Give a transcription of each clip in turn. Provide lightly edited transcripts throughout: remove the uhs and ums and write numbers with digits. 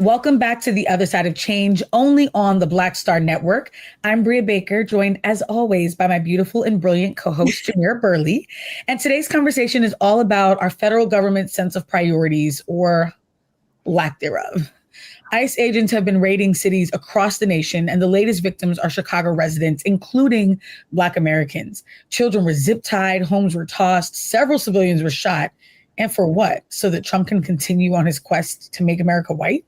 Welcome back to The Other Side of Change, only on the Black Star Network. I'm Brea Baker, joined as always by my beautiful and brilliant co-host, Jamira Burley. And today's conversation is all about our federal government's sense of priorities, or lack thereof. ICE agents have been raiding cities across the nation, and the latest victims are Chicago residents, including Black Americans. Children were zip-tied, homes were tossed, several civilians were shot. And for what? So that Trump can continue on his quest to make America white?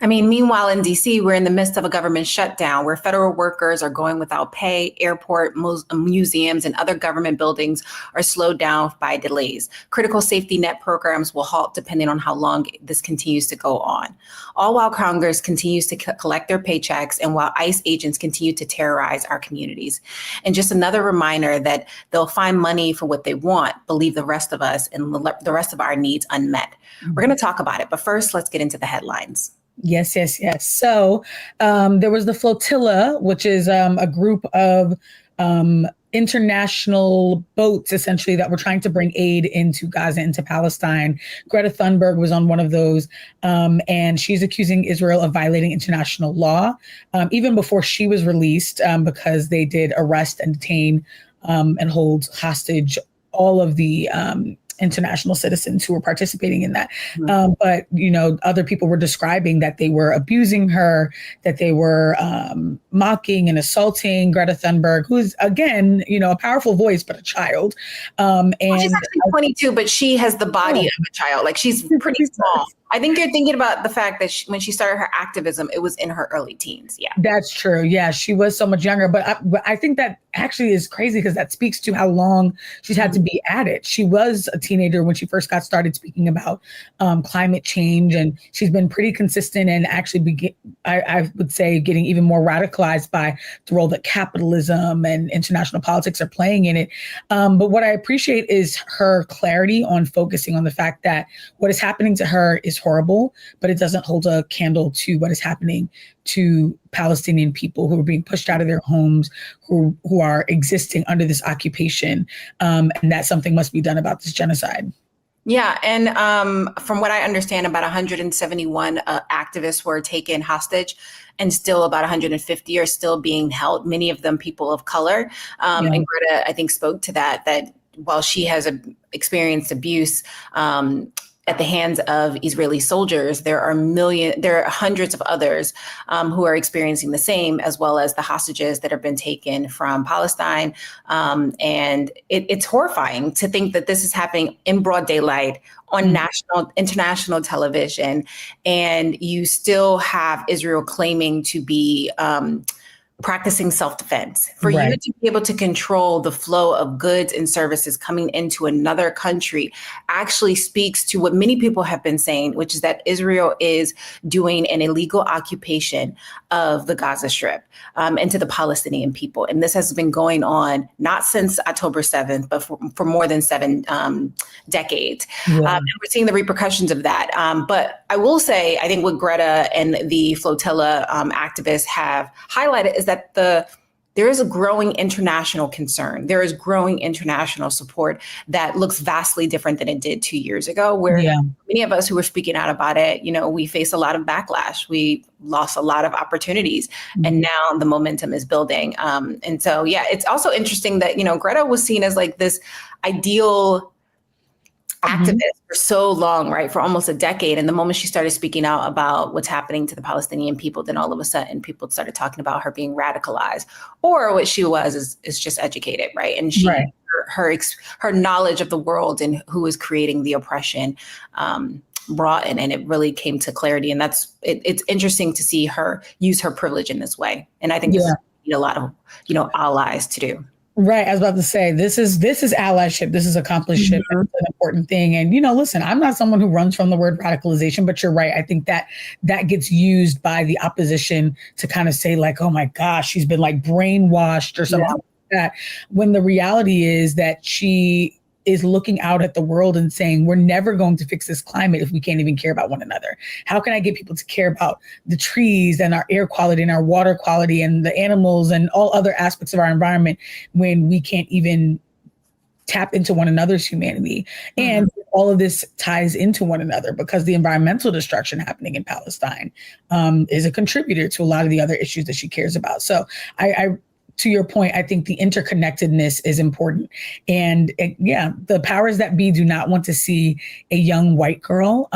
I mean, meanwhile, in D.C., we're in the midst of a government shutdown where federal workers are going without pay. Airport, museums, and other government buildings are slowed down by delays. Critical safety net programs will halt depending on how long this continues to go on. All while Congress continues to collect their paychecks and while ICE agents continue to terrorize our communities. And just another reminder that they'll find money for what they want, but leave the rest of us and the rest of our needs unmet. We're going to talk about it, but first, let's get into the headlines. Yes. So there was the flotilla, which is a group of international boats, essentially, that were trying to bring aid into Gaza, into Palestine. Greta Thunberg was on one of those, and she's accusing Israel of violating international law, even before she was released, because they did arrest and detain and hold hostage all of the international citizens who were participating in that. But, other people were describing that they were abusing her, that they were mocking and assaulting Greta Thunberg, who's, again, a powerful voice, but a child. And she's actually 22, but she has the body of a child. Like, she's pretty small. I think you're thinking about the fact that when she started her activism, it was in her early teens. Yeah, that's true. Yeah, she was so much younger. But I think that actually is crazy because that speaks to how long she's had to be at it. She was a teenager when she first got started speaking about climate change. And she's been pretty consistent and actually, I would say, getting even more radicalized by the role that capitalism and international politics are playing in it. But what I appreciate is her clarity on focusing on the fact that what is happening to her is horrible, but it doesn't hold a candle to what is happening to Palestinian people who are being pushed out of their homes, who are existing under this occupation, and that something must be done about this genocide. Yeah. And from what I understand, about 171 activists were taken hostage, and still about 150 are still being held, many of them people of color. And Greta, I think, spoke to that while she has experienced abuse at the hands of Israeli soldiers, there are hundreds of others who are experiencing the same, as well as the hostages that have been taken from Palestine. And it's horrifying to think that this is happening in broad daylight on international television, and you still have Israel claiming to be practicing self-defense. For you to be able to control the flow of goods and services coming into another country actually speaks to what many people have been saying, which is that Israel is doing an illegal occupation of the Gaza Strip and to the Palestinian people. And this has been going on not since October 7th, but for more than 7 decades. And we're seeing the repercussions of that. But I will say, I think what Greta and the flotilla activists have highlighted is that there is a growing international concern. There is growing international support that looks vastly different than it did 2 years ago, where many of us who were speaking out about it, we face a lot of backlash. We lost a lot of opportunities, and now the momentum is building. And so, it's also interesting that, Greta was seen as like this ideal activist for so long, right? For almost a decade. And the moment she started speaking out about what's happening to the Palestinian people, then all of a sudden people started talking about her being radicalized, or what she was is just educated, right? And she, her knowledge of the world and who is creating the oppression brought in, and it really came to clarity. And it's interesting to see her use her privilege in this way. And I think this is a lot of, allies to do. Right. I was about to say, this is allyship. This is accompliceship. It's an important thing. And, listen, I'm not someone who runs from the word radicalization, but you're right. I think that gets used by the opposition to kind of say like, oh, my gosh, she's been like brainwashed or something like that. When the reality is that she is looking out at the world and saying, we're never going to fix this climate if we can't even care about one another. How can I get people to care about the trees and our air quality and our water quality and the animals and all other aspects of our environment when we can't even tap into one another's humanity? And all of this ties into one another because the environmental destruction happening in Palestine is a contributor to a lot of the other issues that she cares about. So I to your point, I think the interconnectedness is important. And the powers that be do not want to see a young white girl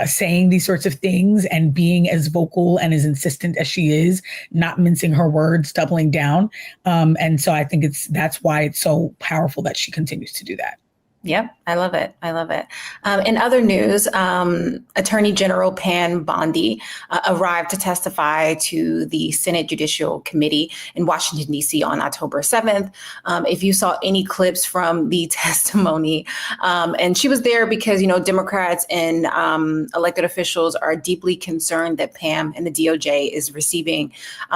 saying these sorts of things and being as vocal and as insistent as she is, not mincing her words, doubling down. And so I think that's why it's so powerful that she continues to do that. Yep, I love it. I love it. In other news, Attorney General Pam Bondi arrived to testify to the Senate Judicial Committee in Washington, D.C. on October 7th. If you saw any clips from the testimony, and she was there because, Democrats and elected officials are deeply concerned that Pam and the DOJ is receiving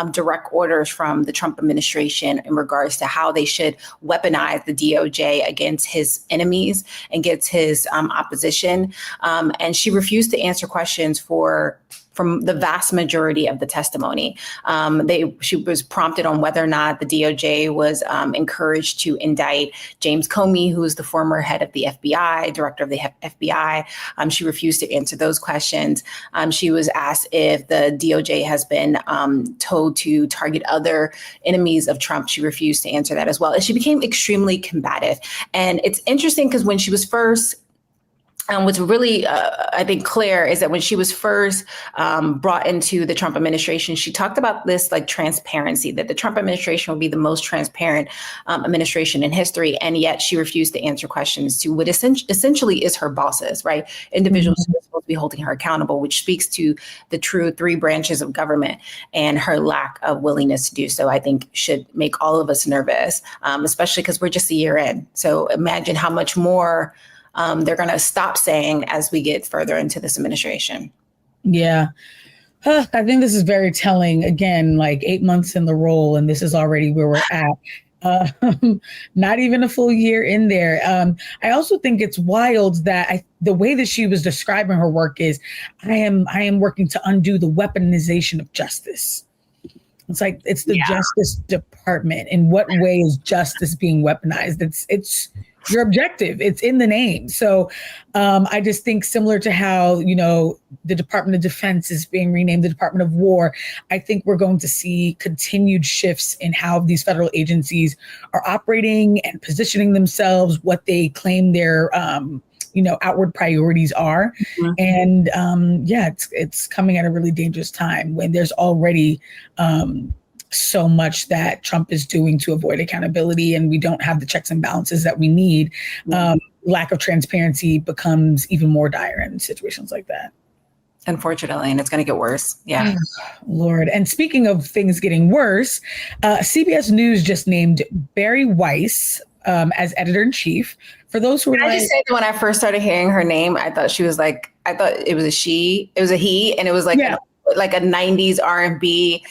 direct orders from the Trump administration in regards to how they should weaponize the DOJ against his enemies and gets his opposition. And she refused to answer questions from the vast majority of the testimony. She was prompted on whether or not the DOJ was encouraged to indict James Comey, who is the former head of the FBI, director of the FBI. She refused to answer those questions. She was asked if the DOJ has been told to target other enemies of Trump. She refused to answer that as well. And she became extremely combative. And it's interesting because when she was first what's really, I think, clear is that when she was first brought into the Trump administration, she talked about this like transparency, that the Trump administration will be the most transparent administration in history. And yet she refused to answer questions to what essentially is her bosses, right? Individuals who are supposed to be holding her accountable, which speaks to the true three branches of government, and her lack of willingness to do so, I think, should make all of us nervous, especially because we're just a year in. So imagine how much more they're going to stop saying as we get further into this administration. Yeah. I think this is very telling. Again, like 8 months in the role, and this is already where we're at. Not even a full year in there. I also think it's wild that the way that she was describing her work is, I am working to undo the weaponization of justice. It's like, it's the Justice Department. In what way is justice being weaponized? It's your objective. It's in the name. So I just think similar to how, the Department of Defense is being renamed the Department of War, I think we're going to see continued shifts in how these federal agencies are operating and positioning themselves, what they claim their outward priorities are. Mm-hmm. And it's coming at a really dangerous time when there's already so much that Trump is doing to avoid accountability, and we don't have the checks and balances that we need. Lack of transparency becomes even more dire in situations like that. Unfortunately, and it's going to get worse. Yeah. Lord. And speaking of things getting worse, CBS News just named Bari Weiss as editor-in-chief. For those who I just said when I first started hearing her name, I thought it was a she, it was a he, and it was like a 90s R&B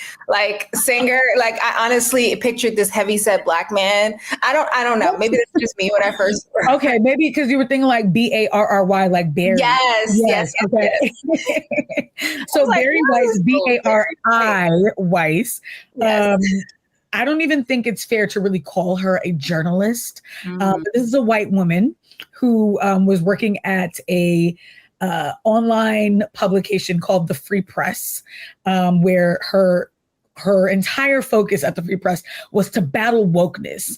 singer. I honestly pictured this heavyset black man. I don't know. Maybe that's just me when I first. Okay, maybe because you were thinking like Barry, like Barry. Yes. Okay. So Bari Weiss, Bari Weiss. Yes. I don't even think it's fair to really call her a journalist. This is a white woman who was working at a online publication called The Free Press, where her entire focus at The Free Press was to battle wokeness.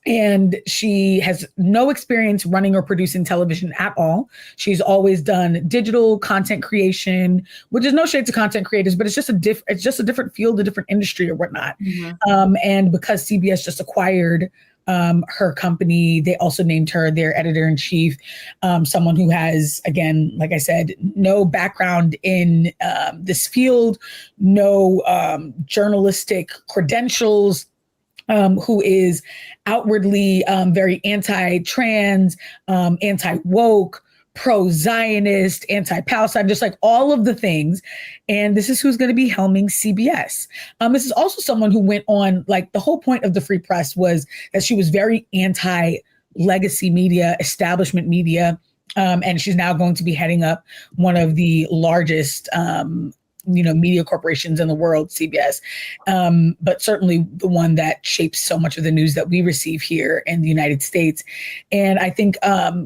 And she has no experience running or producing television at all. She's always done digital content creation, which is no shade to content creators, but it's just a different field, a different industry or whatnot. Mm-hmm. And because CBS just acquired her company, they also named her their editor-in-chief, someone who has, again, like I said, no background in this field, no journalistic credentials, who is outwardly very anti-trans, anti-woke, pro-Zionist, anti-Palestine, just like all of the things. And this is who's going to be helming CBS. This is also someone who went on, the whole point of the Free Press was that she was very anti-legacy media, establishment media. And she's now going to be heading up one of the largest media corporations in the world, CBS, but certainly the one that shapes so much of the news that we receive here in the United States. And I think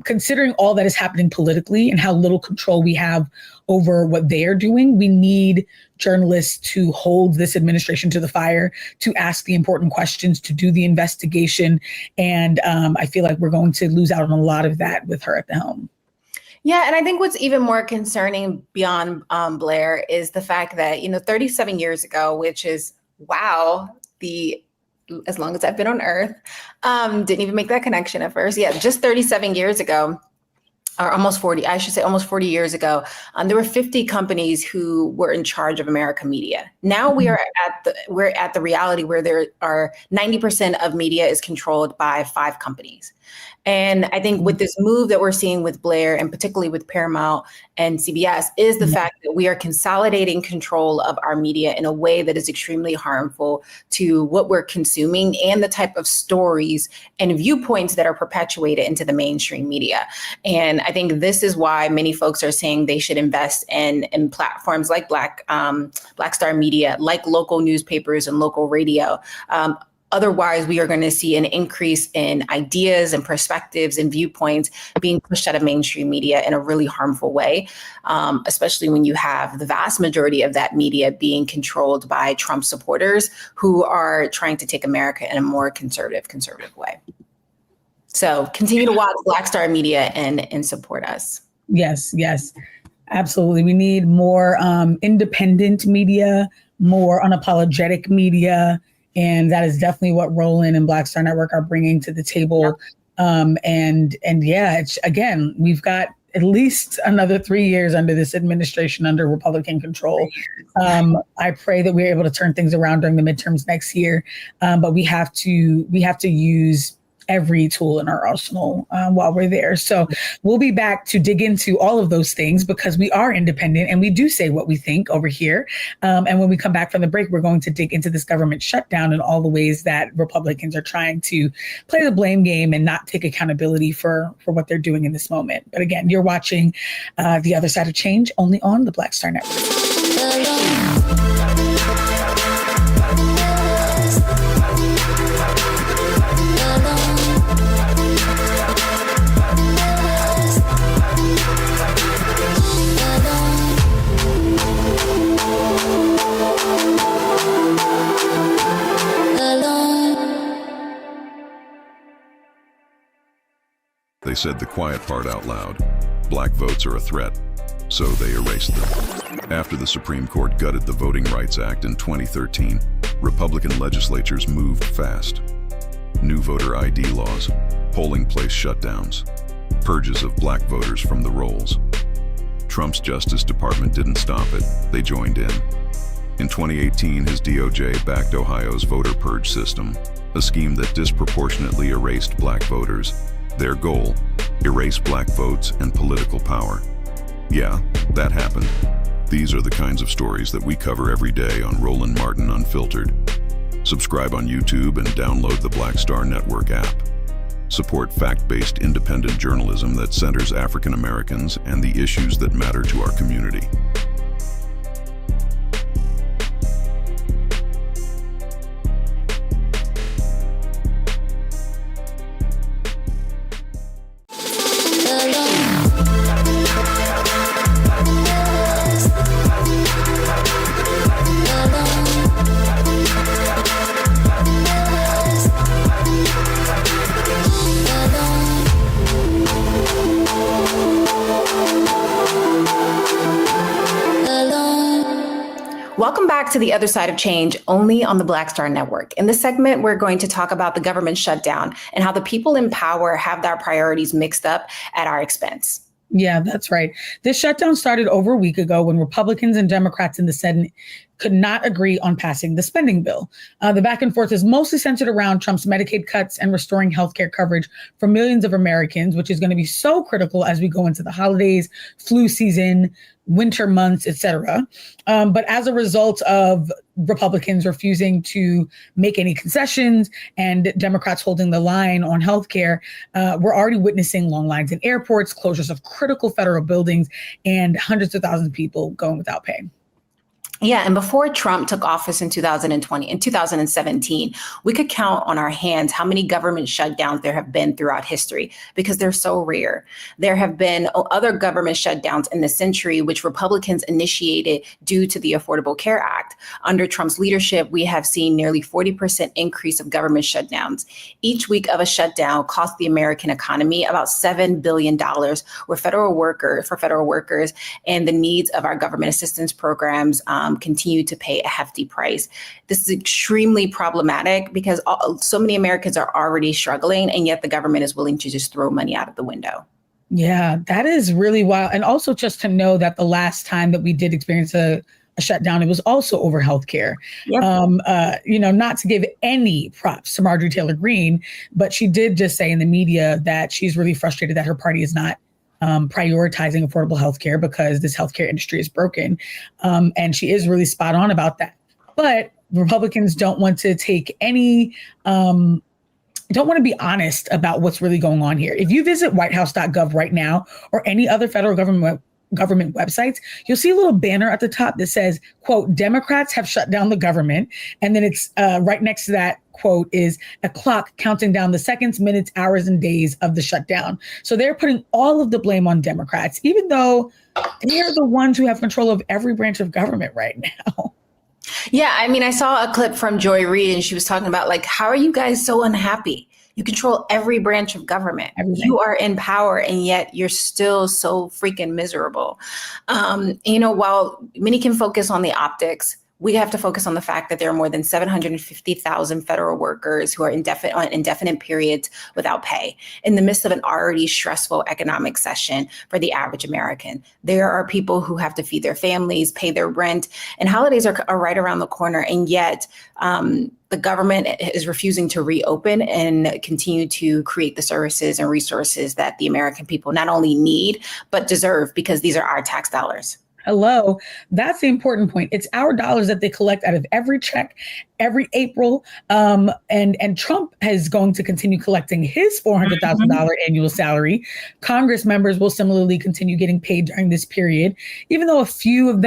considering all that is happening politically and how little control we have over what they are doing, we need journalists to hold this administration to the fire, to ask the important questions, to do the investigation. And I feel like we're going to lose out on a lot of that with her at the helm. Yeah, and I think what's even more concerning beyond Blair is the fact that, 37 years ago, which is, wow, as long as I've been on Earth, didn't even make that connection at first. Yeah, just 37 years ago, or almost 40, I should say almost 40 years ago, there were 50 companies who were in charge of American media. Now we're at the reality where there are 90% of media is controlled by 5 companies. And I think with this move that we're seeing with Blair, and particularly with Paramount and CBS, is the fact that we are consolidating control of our media in a way that is extremely harmful to what we're consuming and the type of stories and viewpoints that are perpetuated into the mainstream media. And I think this is why many folks are saying they should invest in platforms like Black Star Media, like local newspapers and local radio. Otherwise, we are going to see an increase in ideas and perspectives and viewpoints being pushed out of mainstream media in a really harmful way, especially when you have the vast majority of that media being controlled by Trump supporters who are trying to take America in a more conservative way. So continue to watch Black Star Media and support us. Yes, absolutely. We need more independent media, more unapologetic media. And that is definitely what Roland and Black Star Network are bringing to the table. Yep. Again, we've got at least another 3 years under this administration, under Republican control. I pray that we're able to turn things around during the midterms next year. But we have to use every tool in our arsenal while we're there. So we'll be back to dig into all of those things because we are independent and we do say what we think over here. And when we come back from the break, we're going to dig into this government shutdown and all the ways that Republicans are trying to play the blame game and not take accountability for what they're doing in this moment. But again, you're watching The Other Side of Change only on the Black Star Network. They said the quiet part out loud. Black votes are a threat, so they erased them. After the Supreme Court gutted the Voting Rights Act in 2013, Republican legislatures moved fast. New voter ID laws, polling place shutdowns, purges of black voters from the rolls. Trump's Justice Department didn't stop it, they joined in. In 2018, his DOJ backed Ohio's voter purge system, a scheme that disproportionately erased black voters. Their goal, erase black votes and political power. Yeah, that happened. These are the kinds of stories that we cover every day on Roland Martin Unfiltered. Subscribe on YouTube and download the Black Star Network app. Support fact-based independent journalism that centers African Americans and the issues that matter to our community. Welcome back to The Other Side of Change, only on the Black Star Network. In this segment, we're going to talk about the government shutdown and how the people in power have their priorities mixed up at our expense. Yeah, that's right. This shutdown started over a week ago when Republicans and Democrats in the Senate could not agree on passing the spending bill. The back and forth is mostly centered around Trump's Medicaid cuts and restoring healthcare coverage for millions of Americans, which is going to be so critical as we go into the holidays, flu season, winter months, et cetera. But as a result of Republicans refusing to make any concessions and Democrats holding the line on healthcare, we're already witnessing long lines in airports, closures of critical federal buildings, and hundreds of thousands of people going without pay. Yeah, and before Trump took office in 2020, in 2017, we could count on our hands how many government shutdowns there have been throughout history because they're so rare. There have been other government shutdowns in the century, which Republicans initiated due to the Affordable Care Act. Under Trump's leadership, we have seen nearly 40% increase of government shutdowns. Each week of a shutdown cost the American economy about $7 billion for federal workers, and the needs of our government assistance programs continue to pay a hefty price. This is extremely problematic because so many Americans are already struggling, and yet the government is willing to just throw money out of the window. Yeah, that is really wild. And also just to know that the last time that we did experience a shutdown, it was also over healthcare. Yep. Not to give any props to Marjorie Taylor Greene, but she did just say in the media that she's really frustrated that her party is not prioritizing affordable healthcare because this healthcare industry is broken. And she is really spot on about that. But Republicans don't want to take any, don't want to be honest about what's really going on here. If you visit whitehouse.gov right now or any other federal government websites, you'll see a little banner at the top that says, quote, Democrats have shut down the government. And then it's right next to that quote is a clock counting down the seconds, minutes, hours, and days of the shutdown. So they're putting all of the blame on Democrats, even though they're the ones who have control of every branch of government right now. Yeah, I mean, I saw a clip from Joy Reid and she was talking about like, how are you guys so unhappy? You control every branch of government. Everything. You are in power, and yet you're still so freaking miserable. While many can focus on the optics, we have to focus on the fact that there are more than 750,000 federal workers who are on indefinite periods without pay in the midst of an already stressful economic session for the average American. There are people who have to feed their families, pay their rent, and holidays are right around the corner. And yet the government is refusing to reopen and continue to create the services and resources that the American people not only need, but deserve, because these are our tax dollars. Hello. That's the important point. It's our dollars that they collect out of every check, every April. And Trump is going to continue collecting his $400,000 annual salary. Congress members will similarly continue getting paid during this period, even though a few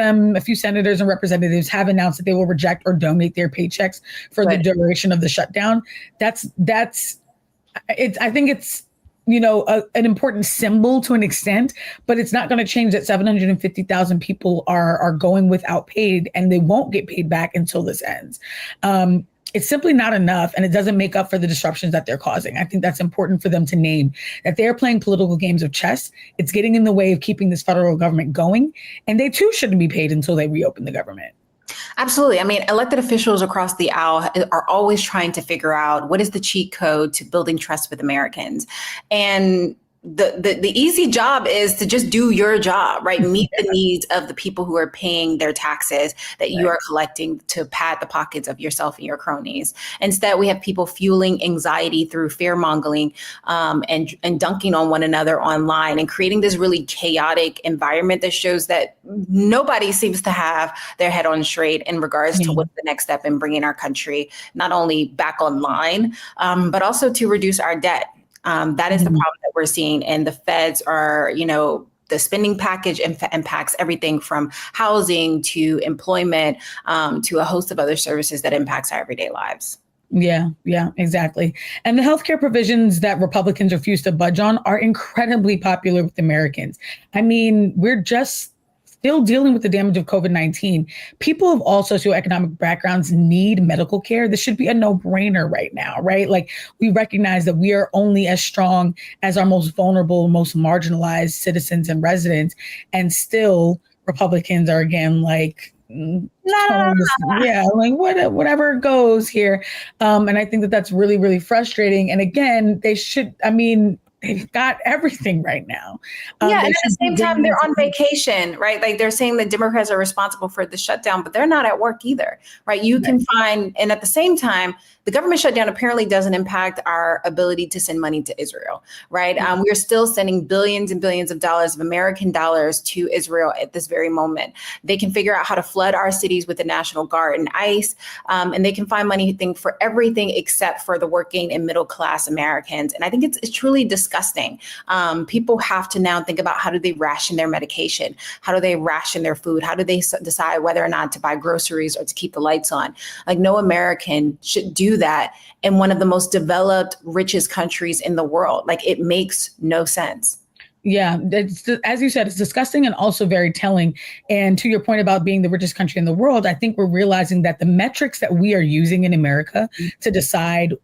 senators and representatives have announced that they will reject or donate their paychecks for the duration of the shutdown. I think it's an important symbol to an extent, but it's not going to change that 750,000 people are going without paid, and they won't get paid back until this ends. It's simply not enough, and it doesn't make up for the disruptions that they're causing. I think that's important for them to name, that they're playing political games of chess. It's getting in the way of keeping this federal government going, and they too shouldn't be paid until they reopen the government. Absolutely. I mean, elected officials across the aisle are always trying to figure out what is the cheat code to building trust with Americans. And the easy job is to just do your job, right? Meet the needs of the people who are paying their taxes that you are collecting to pad the pockets of yourself and your cronies. Instead, we have people fueling anxiety through fear mongering and dunking on one another online and creating this really chaotic environment that shows that nobody seems to have their head on straight in regards to what's the next step in bringing our country not only back online, but also to reduce our debt. That is the problem that we're seeing. And the feds are, the spending package impacts everything from housing to employment to a host of other services that impacts our everyday lives. Yeah, exactly. And the healthcare provisions that Republicans refuse to budge on are incredibly popular with Americans. I mean, we're just still dealing with the damage of COVID-19. People of all socioeconomic backgrounds need medical care. This should be a no-brainer right now, right? Like, we recognize that we are only as strong as our most vulnerable, most marginalized citizens and residents. And still, Republicans are again like, whatever goes here. And I think that that's really, really frustrating. And again, they've got everything right now. And at the same time, they're on vacation, right? Like, they're saying that Democrats are responsible for the shutdown, but they're not at work either, right? You can find, and at the same time, the government shutdown apparently doesn't impact our ability to send money to Israel, right? We're still sending billions and billions of dollars of American dollars to Israel at this very moment. They can figure out how to flood our cities with the National Guard and ICE, and they can find money for everything except for the working and middle class Americans. And I think it's truly disgusting disgusting. People have to now think about, how do they ration their medication? How do they ration their food? How do they decide whether or not to buy groceries or to keep the lights on? Like, no American should do that in one of the most developed, richest countries in the world. Like, it makes no sense. Yeah, as you said, it's disgusting and also very telling. And to your point about being the richest country in the world, I think we're realizing that the metrics that we are using in America to decide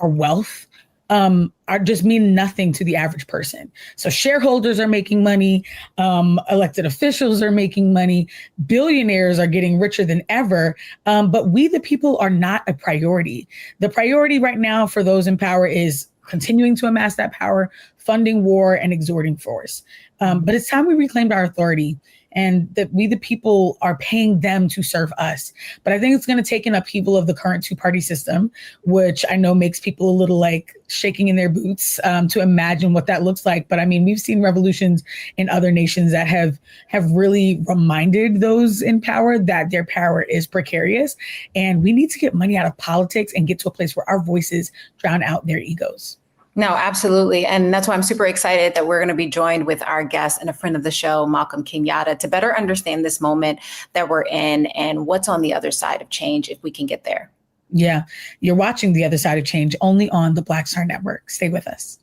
our wealth are just mean nothing to the average person. So shareholders are making money, elected officials are making money, billionaires are getting richer than ever, but we the people are not a priority. The priority right now for those in power is continuing to amass that power, funding war, and exhorting force. But it's time we reclaimed our authority, and that we the people are paying them to serve us. But I think it's going to take an upheaval of the current two-party system, which I know makes people a little like shaking in their boots to imagine what that looks like. But I mean, we've seen revolutions in other nations that have really reminded those in power that their power is precarious. And we need to get money out of politics and get to a place where our voices drown out their egos. No, absolutely. And that's why I'm super excited that we're going to be joined with our guest and a friend of the show, Malcolm Kenyatta, to better understand this moment that we're in and what's on the other side of change, if we can get there. Yeah, you're watching The Other Side of Change only on the Black Star Network. Stay with us.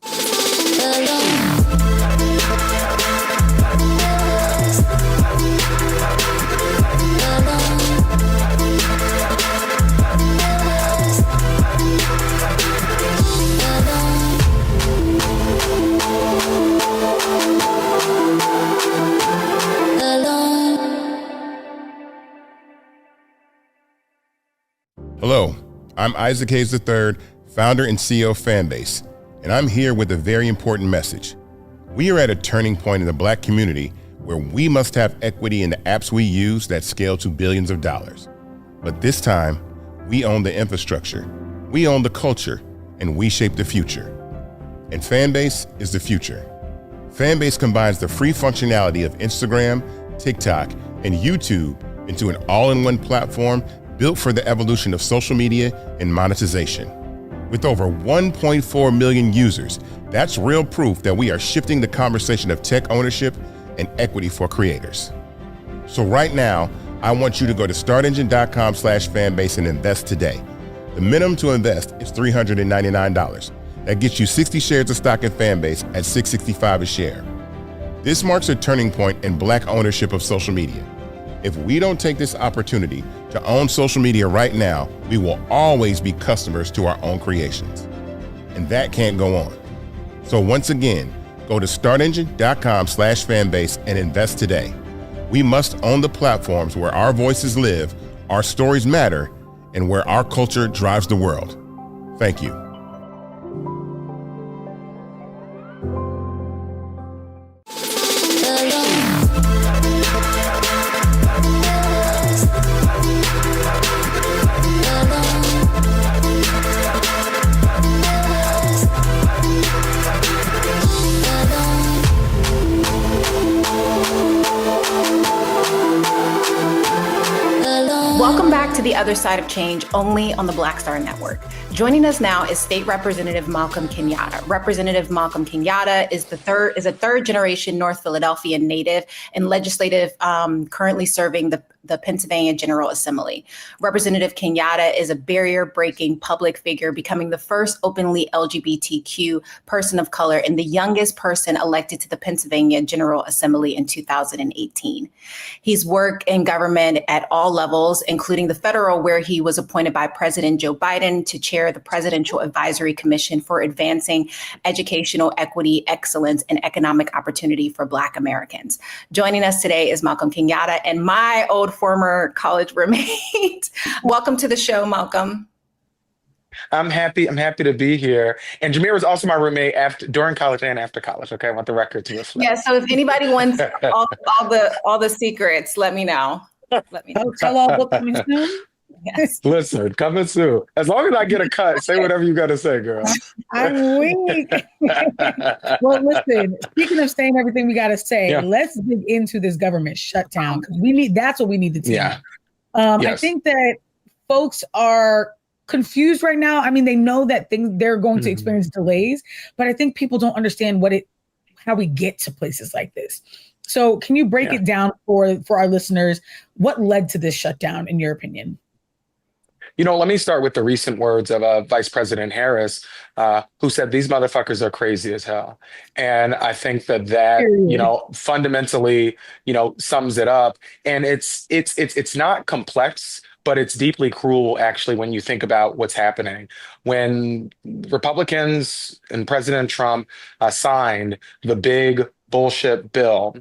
Hello, I'm Isaac Hayes III, founder and CEO of Fanbase, and I'm here with a very important message. We are at a turning point in the Black community where we must have equity in the apps we use that scale to billions of dollars. But this time, we own the infrastructure, we own the culture, and we shape the future. And Fanbase is the future. Fanbase combines the free functionality of Instagram, TikTok, and YouTube into an all-in-one platform built for the evolution of social media and monetization. With over 1.4 million users, that's real proof that we are shifting the conversation of tech ownership and equity for creators. So right now, I want you to go to startengine.com/fanbase and invest today. The minimum to invest is $399. That gets you 60 shares of stock in Fanbase at $665 a share. This marks a turning point in Black ownership of social media. If we don't take this opportunity to own social media right now, we will always be customers to our own creations. And that can't go on. So once again, go to startengine.com/fanbase and invest today. We must own the platforms where our voices live, our stories matter, and where our culture drives the world. Thank you. Welcome back to The Other Side of Change, only on the Black Star Network. Joining us now is State Representative Malcolm Kenyatta. Representative Malcolm Kenyatta is a third-generation North Philadelphian native and legislative, currently serving the Pennsylvania General Assembly. Representative Kenyatta is a barrier-breaking public figure, becoming the first openly LGBTQ person of color and the youngest person elected to the Pennsylvania General Assembly in 2018. He's worked in government at all levels, including the federal, where he was appointed by President Joe Biden to chair the Presidential Advisory Commission for Advancing Educational Equity, Excellence, and Economic Opportunity for Black Americans. Joining us today is Malcolm Kenyatta and my old former college roommate. Welcome to the show, Malcolm. I'm happy to be here. And Jamira was also my roommate during college and after college. Okay, I want the record to reflect. Yeah, so if anybody wants all the secrets, let me know. Oh, tell all book coming soon. Yes. Listen, coming soon. As long as I get a cut, say whatever you got to say, girl. I'm weak. Well, listen, speaking of saying everything we got to say, let's dig into this government shutdown, because that's what we need to do. Yeah. I think that folks are confused right now. I mean, they know that they're going to experience delays, but I think people don't understand how we get to places like this. So can you break it down for our listeners? What led to this shutdown, in your opinion? Let me start with the recent words of Vice President Harris, who said these motherfuckers are crazy as hell. And I think that fundamentally, sums it up. And it's not complex, but it's deeply cruel, actually, when you think about what's happening. When Republicans and President Trump signed the big bullshit bill,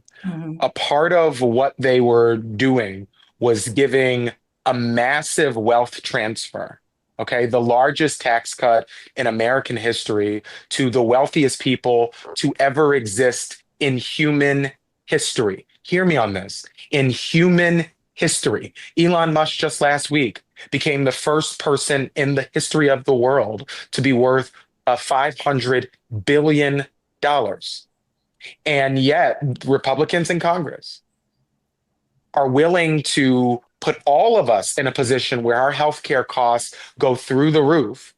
a part of what they were doing was giving a massive wealth transfer, okay? The largest tax cut in American history to the wealthiest people to ever exist in human history. Hear me on this. In human history. Elon Musk just last week became the first person in the history of the world to be worth $500 billion. And yet, Republicans in Congress are willing to put all of us in a position where our healthcare costs go through the roof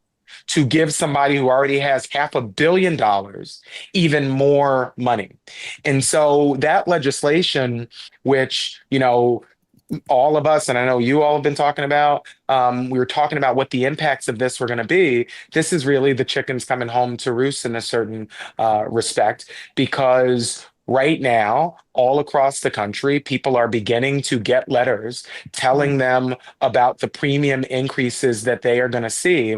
to give somebody who already has $500 million even more money. And so that legislation, which, all of us, and I know you all have been talking about, we were talking about what the impacts of this were going to be. This is really the chickens coming home to roost in a certain respect, because right now, all across the country, people are beginning to get letters telling them about the premium increases that they are going to see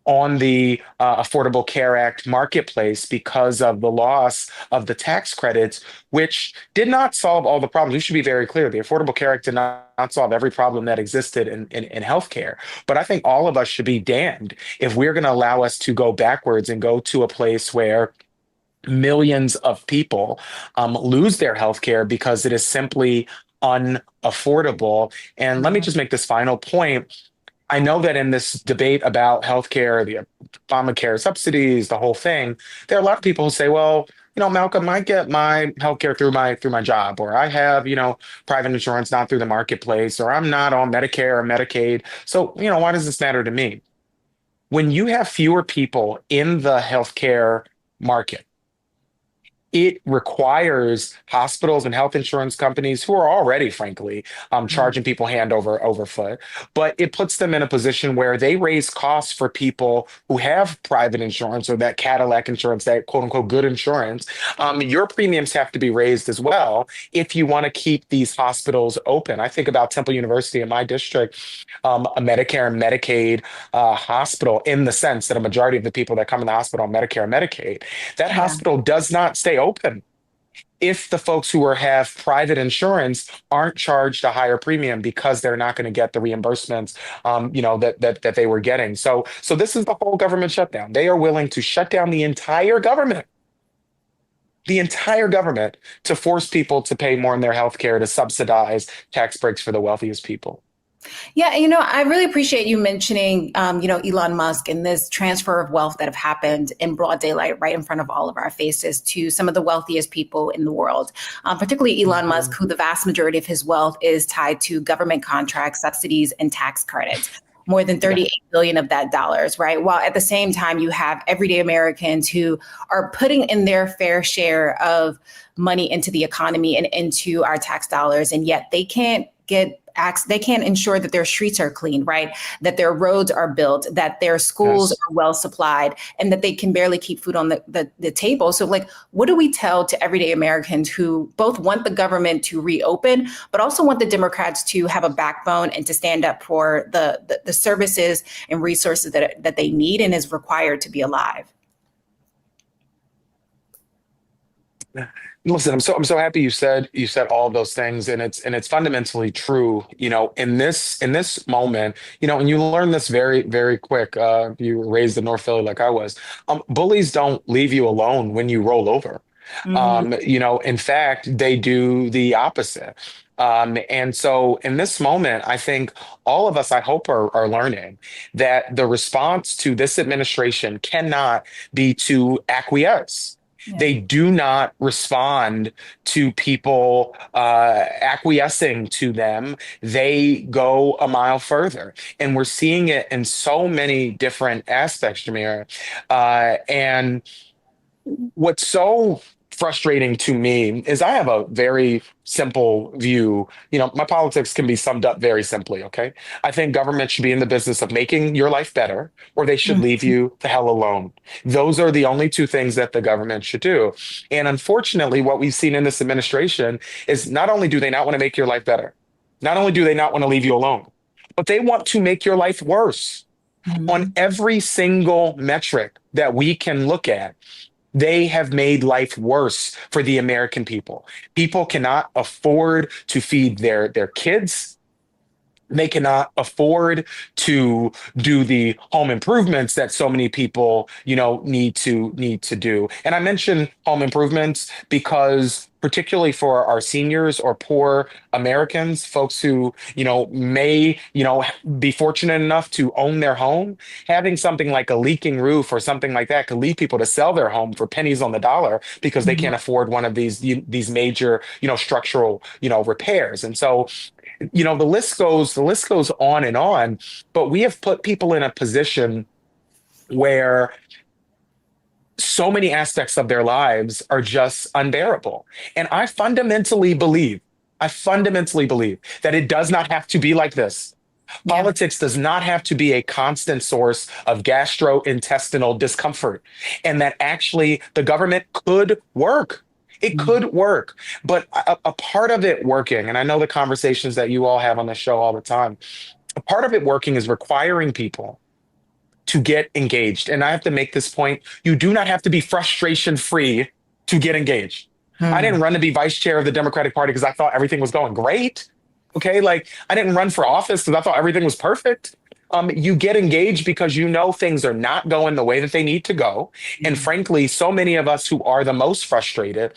on the Affordable Care Act marketplace because of the loss of the tax credits, which did not solve all the problems. We should be very clear. The Affordable Care Act did not solve every problem that existed in healthcare. But I think all of us should be damned if we're going to allow us to go backwards and go to a place where millions of people lose their health care because it is simply unaffordable. And let me just make this final point. I know that in this debate about healthcare, the Obamacare subsidies, the whole thing, there are a lot of people who say, well, Malcolm, I get my healthcare through my job, or I have, private insurance, not through the marketplace, or I'm not on Medicare or Medicaid. So, why does this matter to me? When you have fewer people in the healthcare market, it requires hospitals and health insurance companies who are already, frankly, charging people hand over foot. But it puts them in a position where they raise costs for people who have private insurance or that Cadillac insurance, that quote unquote good insurance. Your premiums have to be raised as well if you want to keep these hospitals open. I think about Temple University in my district, a Medicare and Medicaid hospital, in the sense that a majority of the people that come in the hospital on Medicare and Medicaid, that hospital does not stay open if the folks who have private insurance aren't charged a higher premium because they're not going to get the reimbursements, that they were getting. So this is the whole government shutdown. They are willing to shut down the entire government to force people to pay more in their health care, to subsidize tax breaks for the wealthiest people. Yeah, I really appreciate you mentioning, Elon Musk and this transfer of wealth that have happened in broad daylight right in front of all of our faces to some of the wealthiest people in the world, particularly Elon Musk, who the vast majority of his wealth is tied to government contracts, subsidies, and tax credits. More than 38 billion of that dollars, right? While at the same time, you have everyday Americans who are putting in their fair share of money into the economy and into our tax dollars, and yet they can't ensure that their streets are clean, right? That their roads are built, that their schools are well supplied, and that they can barely keep food on the table. So what do we tell to everyday Americans who both want the government to reopen, but also want the Democrats to have a backbone and to stand up for the services and resources that they need and is required to be alive? Listen, I'm so happy you said all of those things, and it's fundamentally true. In this moment, and you learn this very, very quick. You were raised in North Philly like I was. Bullies don't leave you alone when you roll over. In fact, they do the opposite. And so in this moment, I think all of us, I hope, are learning that the response to this administration cannot be to acquiesce. They do not respond to people acquiescing to them. They go a mile further. And we're seeing it in so many different aspects, Jamira. And what's so frustrating to me is I have a very simple view. My politics can be summed up very simply, okay? I think government should be in the business of making your life better, or they should leave you the hell alone. Those are the only two things that the government should do. And unfortunately, what we've seen in this administration is not only do they not want to make your life better, not only do they not want to leave you alone, but they want to make your life worse. On every single metric that we can look at. They have made life worse for the American people. People cannot afford to feed their kids. They cannot afford to do the home improvements that so many people, need to do. And I mention home improvements because particularly for our seniors or poor Americans, folks who, may, be fortunate enough to own their home, having something like a leaking roof or something like that could lead people to sell their home for pennies on the dollar because they can't afford one of these major, structural, repairs. And so, the list goes on, but we have put people in a position where so many aspects of their lives are just unbearable. And I fundamentally believe that it does not have to be like this. Politics does not have to be a constant source of gastrointestinal discomfort, and that actually the government could work. It could work, but a part of it working, and I know the conversations that you all have on the show all the time, a part of it working is requiring people to get engaged. And I have to make this point. You do not have to be frustration free to get engaged. I didn't run to be vice chair of the Democratic Party because I thought everything was going great. Okay. I didn't run for office because I thought everything was perfect. You get engaged because things are not going the way that they need to go. And frankly, so many of us who are the most frustrated,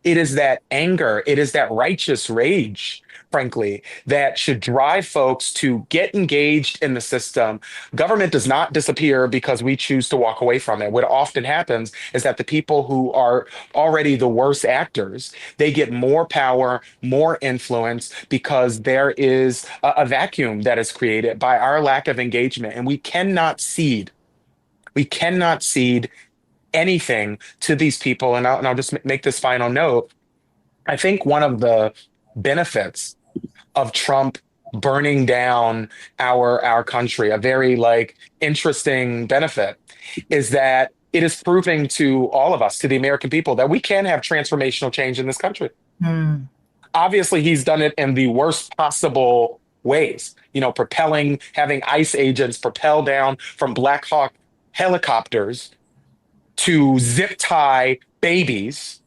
it is that anger, it is that righteous rage, frankly, that should drive folks to get engaged in the system. Government does not disappear because we choose to walk away from it. What often happens is that the people who are already the worst actors, they get more power, more influence because there is a vacuum that is created by our lack of engagement. And we cannot cede anything to these people. And I'll just make this final note. I think one of the benefits of Trump burning down our country, a very interesting benefit, is that it is proving to all of us, to the American people, that we can have transformational change in this country. Obviously, he's done it in the worst possible ways, having ICE agents propel down from Black Hawk helicopters to zip tie babies.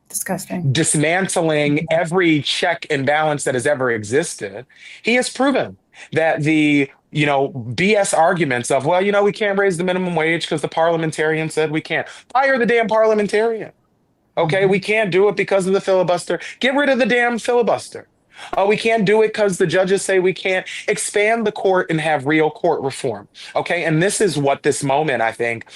Disgusting. Dismantling every check and balance that has ever existed. He has proven that the BS arguments of, we can't raise the minimum wage because the parliamentarian said we can't. Fire the damn parliamentarian. Okay, we can't do it because of the filibuster. Get rid of the damn filibuster. We can't do it because the judges say we can't. Expand the court and have real court reform. Okay, and this is what this moment, I think,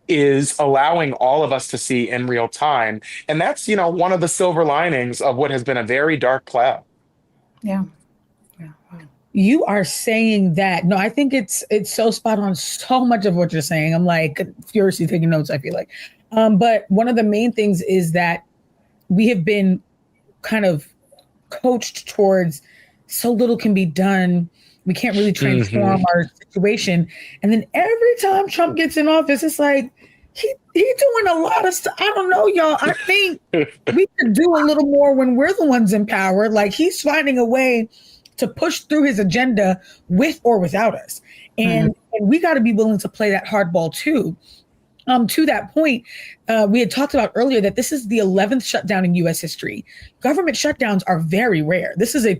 is allowing all of us to see in real time. And that's, one of the silver linings of what has been a very dark cloud. Yeah. Wow. You are saying that. No, I think it's so spot on. So much of what you're saying. I'm furiously taking notes, I feel like. But one of the main things is that we have been kind of coached towards so little can be done. We can't really transform our situation. And then every time Trump gets in office, it's he's doing a lot of stuff. I don't know, y'all. I think we could do a little more when we're the ones in power. He's finding a way to push through his agenda with or without us. And we got to be willing to play that hardball too. To that point, we had talked about earlier that this is the 11th shutdown in U.S. history. Government shutdowns are very rare. This is a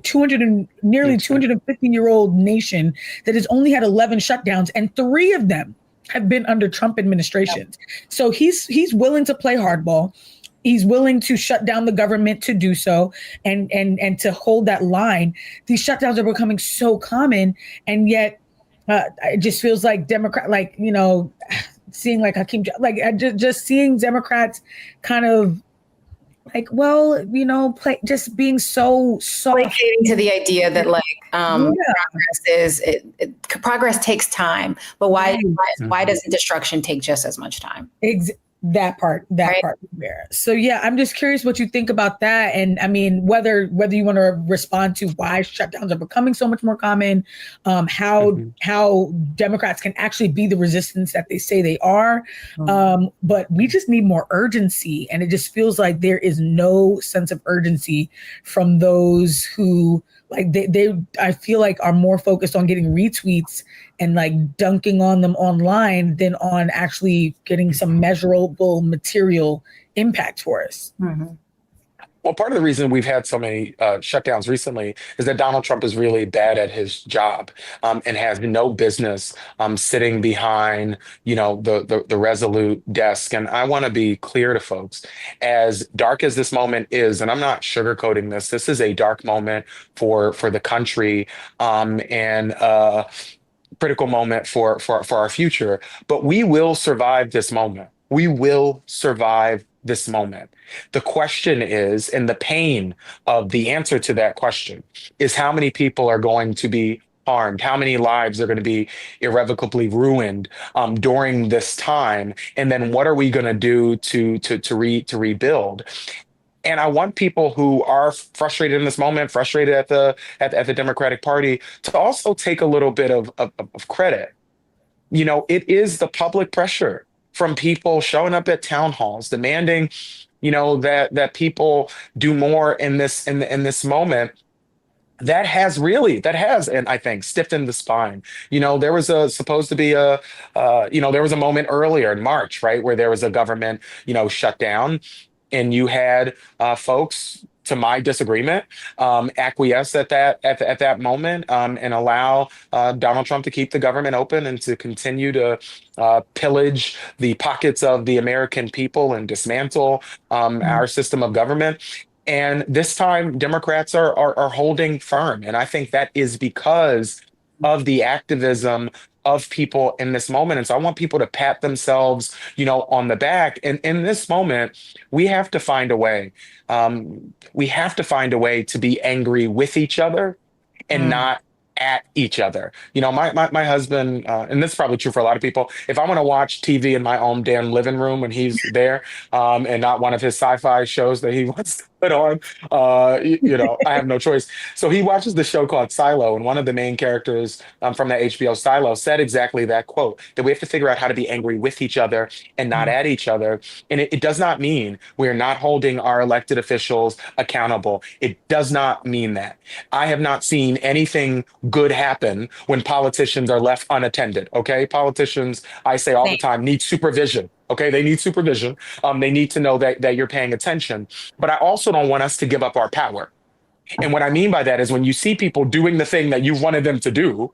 nearly 250-year-old nation that has only had 11 shutdowns, and 3 of them have been under Trump administrations. So he's willing to play hardball. He's willing to shut down the government to do so, and to hold that line. These shutdowns are becoming so common, and yet it just feels like seeing like Hakeem, like just seeing Democrats kind of like, well, you know, just being so soft. Placating to the idea that like progress takes time, but why doesn't destruction take just as much time? That part there. So yeah, I'm just curious what you think about that. And I mean, whether you want to respond to why shutdowns are becoming so much more common, how Democrats can actually be the resistance that they say they are. But we just need more urgency. And it just feels like there is no sense of urgency from those who like they I feel like are more focused on getting retweets and like dunking on them online than on actually getting some measurable material impact for us. Mm-hmm. Well, part of the reason we've had so many shutdowns recently is that Donald Trump is really bad at his job and has no business sitting behind, you know, the Resolute desk. And I want to be clear to folks, as dark as this moment is, and I'm not sugarcoating this, this is a dark moment for the country and critical moment for our future. But we will survive this moment. We will survive this moment. The question is, and the pain of the answer to that question is, how many people are going to be harmed? How many lives are going to be irrevocably ruined during this time? And then what are we going to do to rebuild? And I want people who are frustrated in this moment, frustrated at the Democratic Party, to also take a little bit of credit. You know, it is the public pressure from people showing up at town halls, demanding, you know, that people do more in this moment. That has, and I think, stiffened the spine. You know, there was supposed to be there was a moment earlier in March, right, where there was a government, you know, shutdown, and you had folks, to my disagreement, acquiesce at that moment and allow Donald Trump to keep the government open and to continue to pillage the pockets of the American people and dismantle our system of government. And this time, Democrats are holding firm, and I think that is because of the activism of people in this moment. And so I want people to pat themselves, you know, on the back. And in this moment, we have to find a way. We have to find a way to be angry with each other and not at each other. You know, my husband, and this is probably true for a lot of people, if I want to watch TV in my own damn living room when he's there, and not one of his sci-fi shows that he wants to put on, you know, I have no choice. So he watches the show called Silo, and one of the main characters from that HBO Silo said exactly that quote, that we have to figure out how to be angry with each other and not at each other. And it does not mean we're not holding our elected officials accountable. It does not mean that. I have not seen anything good happen when politicians are left unattended. Okay, politicians, I say all the time, need supervision. Okay, they need supervision. They need to know that you're paying attention. But I also don't want us to give up our power. And what I mean by that is, when you see people doing the thing that you wanted them to do,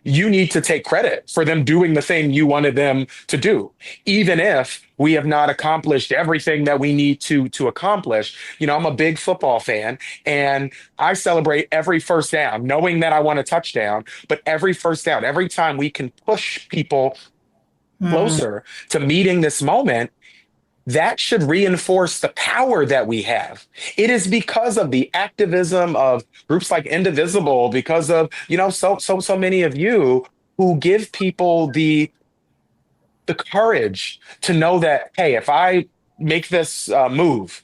you need to take credit for them doing the thing you wanted them to do, even if we have not accomplished everything that we need to accomplish. You know, I'm a big football fan, and I celebrate every first down, knowing that I want a touchdown, but every first down, every time we can push people closer to meeting this moment, that should reinforce the power that we have. It is because of the activism of groups like Indivisible, because of, you know, so many of you who give people the courage to know that, hey, if I make this move,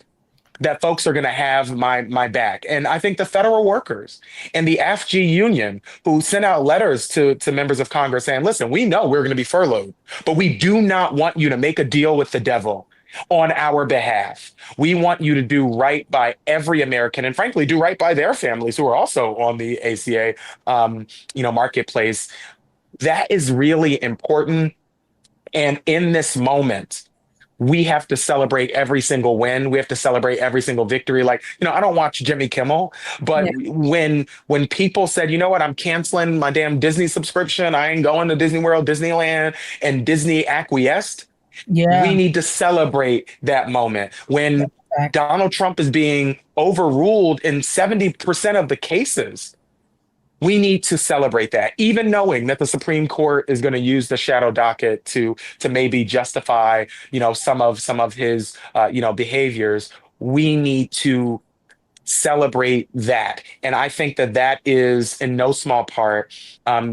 that folks are going to have my back. And I think the federal workers and the AFG union, who sent out letters to members of Congress saying, listen, we know we're going to be furloughed, but we do not want you to make a deal with the devil on our behalf. We want you to do right by every American, and frankly, do right by their families who are also on the ACA, marketplace. That is really important. And in this moment, we have to celebrate every single win. We have to celebrate every single victory. Like, you know, I don't watch Jimmy Kimmel, but when people said, you know what, I'm canceling my damn Disney subscription, I ain't going to Disney World, Disneyland, and Disney acquiesced, we need to celebrate that moment. When Donald Trump is being overruled in 70% of the cases, We need to celebrate that, even knowing that the Supreme Court is going to use the shadow docket to maybe justify, some of his, behaviors. We need to celebrate that, and I think that that is in no small part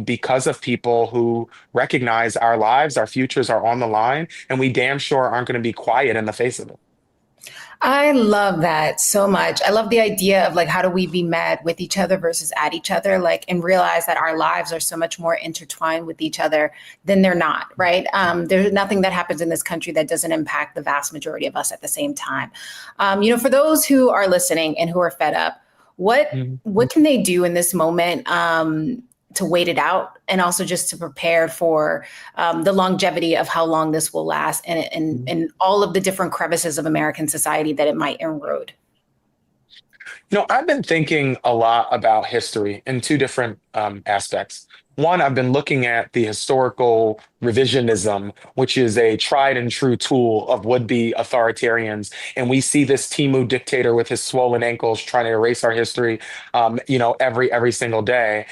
because of people who recognize our lives, our futures are on the line, and we damn sure aren't going to be quiet in the face of it. I love that so much. I love the idea of like, how do we be mad with each other versus at each other, like, and realize that our lives are so much more intertwined with each other than they're not, right? There's nothing that happens in this country that doesn't impact the vast majority of us at the same time. For those who are listening and who are fed up, what can they do in this moment to wait it out, and also just to prepare for the longevity of how long this will last, and all of the different crevices of American society that it might erode? I've been thinking a lot about history in two different aspects. One, I've been looking at the historical revisionism, which is a tried and true tool of would-be authoritarians. And we see this Timu dictator with his swollen ankles trying to erase our history, every single day.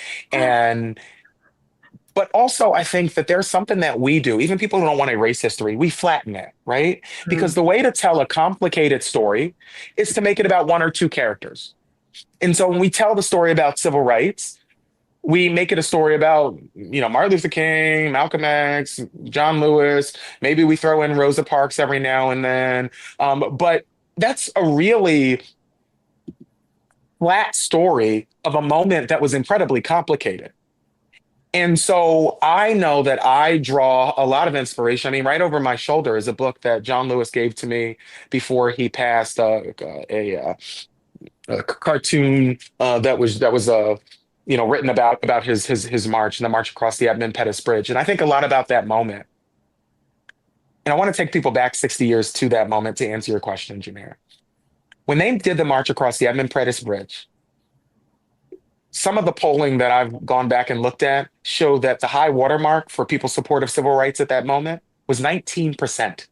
But also, I think that there's something that we do, even people who don't want to erase history, we flatten it, right? Because the way to tell a complicated story is to make it about one or two characters. And so when we tell the story about civil rights, we make it a story about, Martin Luther King, Malcolm X, John Lewis. Maybe we throw in Rosa Parks every now and then. But that's a really flat story of a moment that was incredibly complicated. And so I know that I draw a lot of inspiration. I mean, right over my shoulder is a book that John Lewis gave to me before he passed, a cartoon that was written about his march and the march across the Edmund Pettus Bridge. And I think a lot about that moment. And I want to take people back 60 years to that moment to answer your question, Jamira. When they did the march across the Edmund Pettus Bridge, some of the polling that I've gone back and looked at showed that the high watermark for people's support of civil rights at that moment was 19%.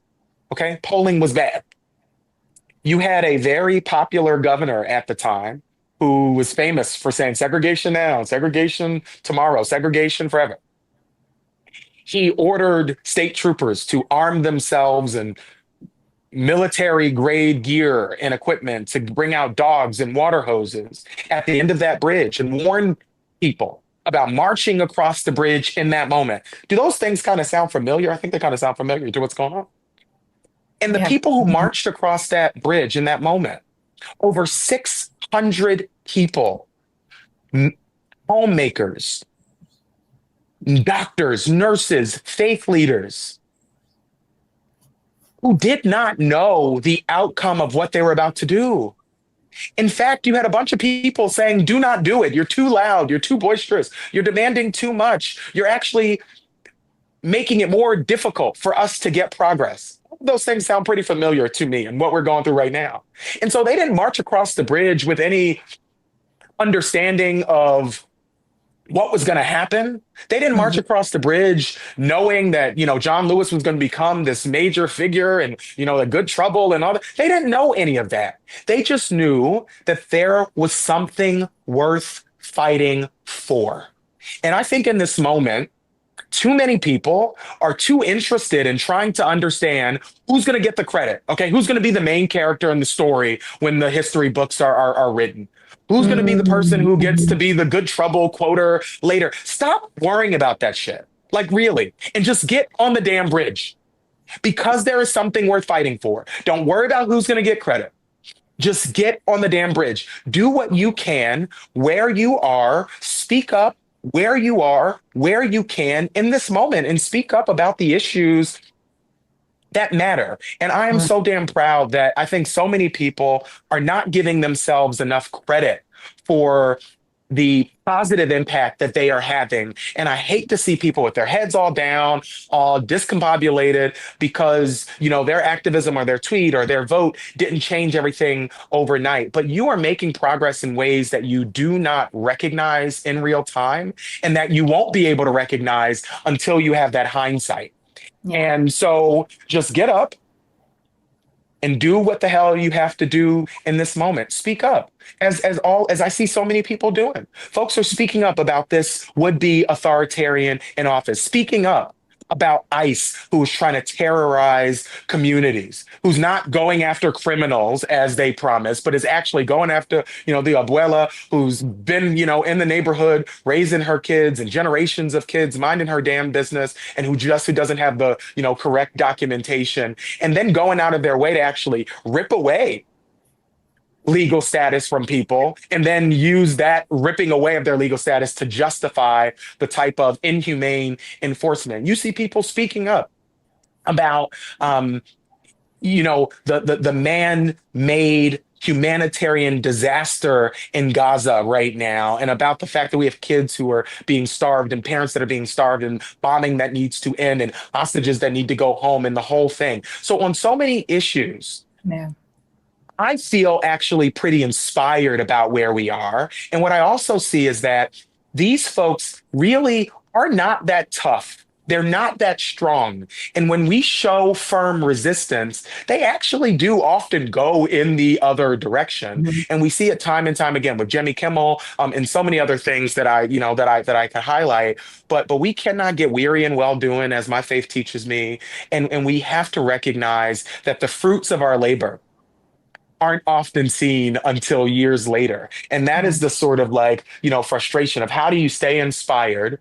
Okay, polling was bad. You had a very popular governor at the time who was famous for saying segregation now, segregation tomorrow, segregation forever. He ordered state troopers to arm themselves in military grade gear and equipment to bring out dogs and water hoses at the end of that bridge and warn people about marching across the bridge in that moment. Do those things kind of sound familiar? I think they kind of sound familiar to what's going on. And the people who marched across that bridge in that moment, over 600 people, homemakers, doctors, nurses, faith leaders, who did not know the outcome of what they were about to do. In fact, you had a bunch of people saying, do not do it. You're too loud. You're too boisterous. You're demanding too much. You're actually making it more difficult for us to get progress. Those things sound pretty familiar to me and what we're going through right now. And so they didn't march across the bridge with any understanding of what was going to happen. They didn't march across the bridge knowing that, John Lewis was going to become this major figure and, the good trouble and all that. They didn't know any of that. They just knew that there was something worth fighting for. And I think in this moment, too many people are too interested in trying to understand who's going to get the credit. Okay, who's going to be the main character in the story when the history books are written? Who's going to be the person who gets to be the good trouble quoter later? Stop worrying about that shit. Like, really. And just get on the damn bridge. Because there is something worth fighting for. Don't worry about who's going to get credit. Just get on the damn bridge. Do what you can where you are. Speak up where you are, where you can in this moment, and speak up about the issues that matter. And I am so damn proud that I think so many people are not giving themselves enough credit for the positive impact that they are having. And I hate to see people with their heads all down, all discombobulated because, their activism or their tweet or their vote didn't change everything overnight. But you are making progress in ways that you do not recognize in real time and that you won't be able to recognize until you have that hindsight. Yeah. And so just get up and do what the hell you have to do in this moment. Speak up. As I see so many people doing. Folks are speaking up about this would-be authoritarian in office, speaking up about ICE, who's trying to terrorize communities, who's not going after criminals as they promised, but is actually going after, the abuela who's been, in the neighborhood raising her kids and generations of kids, minding her damn business, and who doesn't have the, correct documentation, and then going out of their way to actually rip away legal status from people and then use that ripping away of their legal status to justify the type of inhumane enforcement. You see people speaking up about, the man-made humanitarian disaster in Gaza right now, and about the fact that we have kids who are being starved and parents that are being starved and bombing that needs to end and hostages that need to go home and the whole thing. So on so many issues, Yeah. I feel actually pretty inspired about where we are. And what I also see is that these folks really are not that tough. They're not that strong. And when we show firm resistance, they actually do often go in the other direction. Mhm. And we see it time and time again with Jimmy Kimmel, and so many other things that I can highlight. But we cannot get weary in well doing, as my faith teaches me. And we have to recognize that the fruits of our labor aren't often seen until years later. And that is the sort of frustration of how do you stay inspired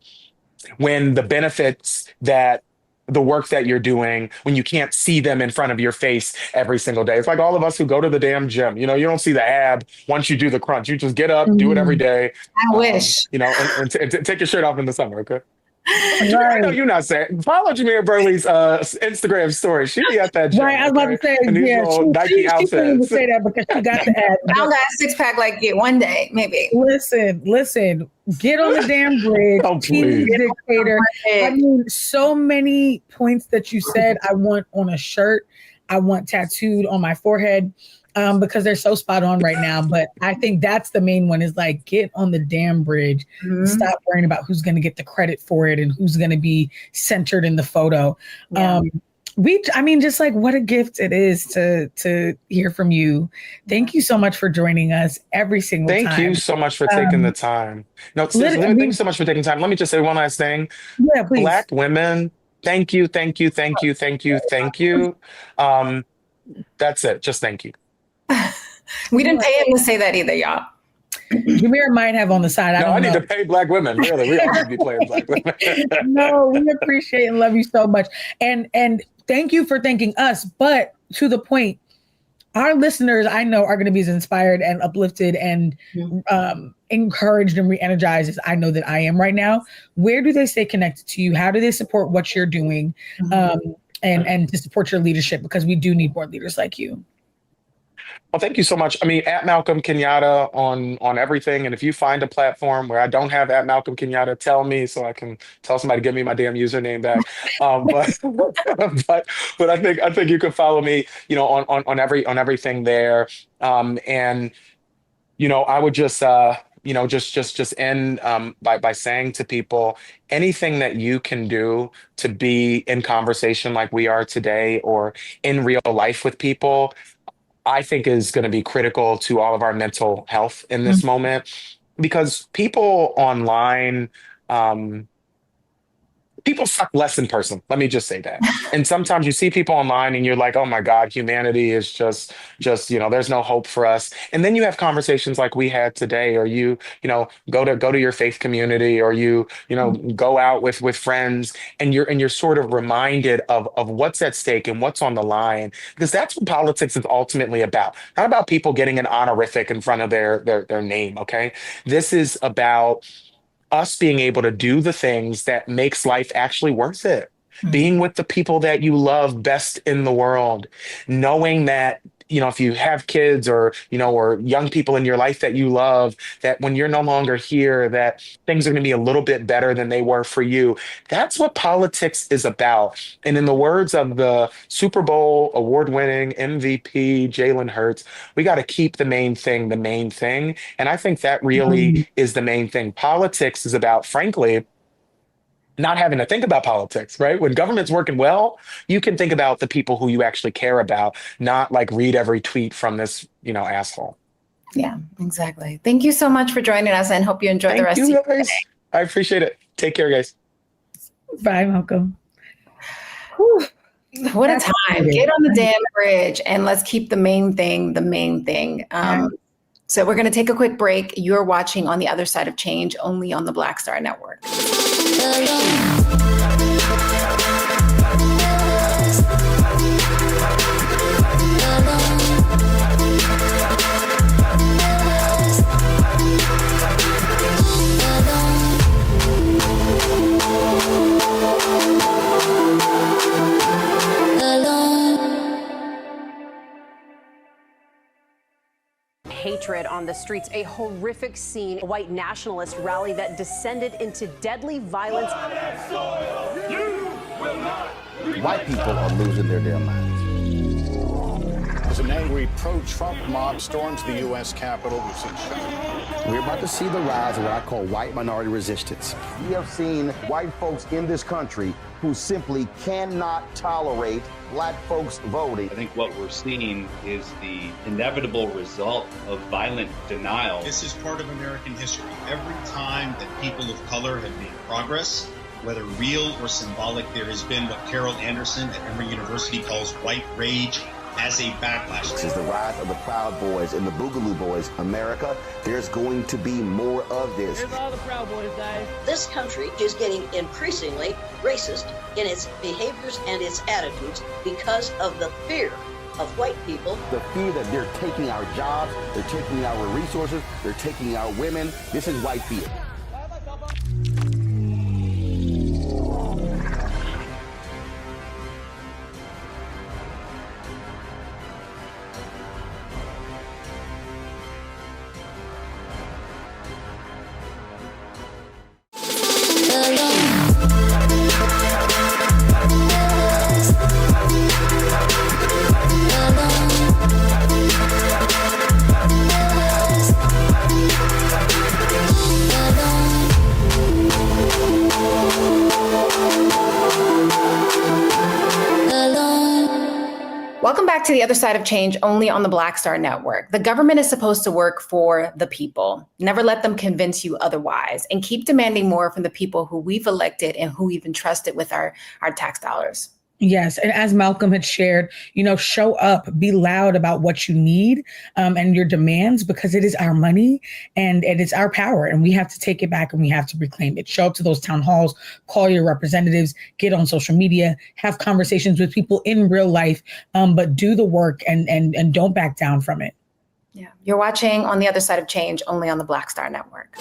when the benefits that the work that you're doing, when you can't see them in front of your face every single day. It's like all of us who go to the damn gym. You don't see the ab once you do the crunch. You just get up, do it every day. I wish. And take your shirt off in the summer, okay? I Right. know you're not saying. Follow Jamira Burley's Instagram story. She be at that gym. Right, I was about to say, in these yeah, little Nike she couldn't even outfits. say that because she got the ad. I don't got a six pack like it one day, maybe. Listen, get on the damn bridge. Oh, Team please. dictator. I mean, so many points that you said I want on a shirt, I want tattooed on my forehead, because they're so spot on right now. But I think that's the main one, is like, get on the damn bridge. Mhm. Stop worrying about who's going to get the credit for it and who's going to be centered in the photo. Yeah. Just like, what a gift it is to hear from you. Thank you so much for joining us every single time. Thank you so much for taking the time. No, seriously, thank you so much for taking time. Let me just say one last thing. Yeah, please. Black women, thank you. That's it. Just thank you. We didn't pay him to say that either, y'all. Jamira might have on the side. I need know. to pay black women. Really, we all need to be playing black women. No, we appreciate and love you so much. And thank you for thanking us. But to the point, our listeners, I know, are going to be as inspired and uplifted and encouraged and re-energized as I know that I am right now. Where do they stay connected to you? How do they support what you're doing, and to support your leadership? Because we do need more leaders like you. Well, thank you so much. I mean, at Malcolm Kenyatta on everything. And if you find a platform where I don't have at Malcolm Kenyatta, tell me so I can tell somebody to give me my damn username back. But I think you can follow me, on everything there. And I would just just end by saying to people, anything that you can do to be in conversation like we are today, or in real life with people, I think is going to be critical to all of our mental health in this moment, because people online, people suck less in person. Let me just say that. And sometimes you see people online and you're like, oh my God, humanity is just, there's no hope for us. And then you have conversations like we had today, or go to your faith community, or go out with friends, and you're sort of reminded of what's at stake and what's on the line, because that's what politics is ultimately about. Not about people getting an honorific in front of their name. Okay. This is about us being able to do the things that makes life actually worth it. Being with the people that you love best in the world, knowing that, if you have kids or young people in your life that you love, that when you're no longer here, that things are going to be a little bit better than they were for you. That's what politics is about. And in the words of the Super Bowl award-winning MVP, Jalen Hurts, we got to keep the main thing the main thing. And I think that really is the main thing. Politics is about, frankly, not having to think about politics, right? When government's working well, you can think about the people who you actually care about, not like read every tweet from this, asshole. Yeah, exactly. Thank you so much for joining us, and hope you enjoy the rest of you your guys. day. I appreciate it. Take care, guys. Bye, Malcolm. Whew. What a time. Get on the damn bridge and let's keep the main thing the main thing. So we're going to take a quick break. You're watching On the Other Side of Change, only on the Black Star Network. Hatred on the streets, a horrific scene, a white nationalist rally that descended into deadly violence. White people are losing their damn minds. As an angry pro-Trump mob storms the U.S. Capitol, we've seen shutdown. We're about to see the rise of what I call white minority resistance. We have seen white folks in this country who simply cannot tolerate black folks voting. I think what we're seeing is the inevitable result of violent denial. This is part of American history. Every time that people of color have made progress, whether real or symbolic, there has been what Carol Anderson at Emory University calls white rage as a backlash. This is the rise of the Proud Boys and the Boogaloo Boys. America, there's going to be more of this. Here's all the Proud Boys, guys. This country is getting increasingly racist in its behaviors and its attitudes because of the fear of white people. The fear that they're taking our jobs, they're taking our resources, they're taking our women. This is white fear. Welcome back to The Other Side of Change, only on the Black Star Network. The government is supposed to work for the people. Never let them convince you otherwise, and keep demanding more from the people who we've elected and who we've entrusted with our tax dollars. Yes. And as Malcolm had shared, show up, be loud about what you need and your demands, because it is our money and it's our power, and we have to take it back and we have to reclaim it. Show up to those town halls, call your representatives, get on social media, have conversations with people in real life, but do the work and don't back down from it. Yeah. You're watching On the Other Side of Change, only on the Black Star Network.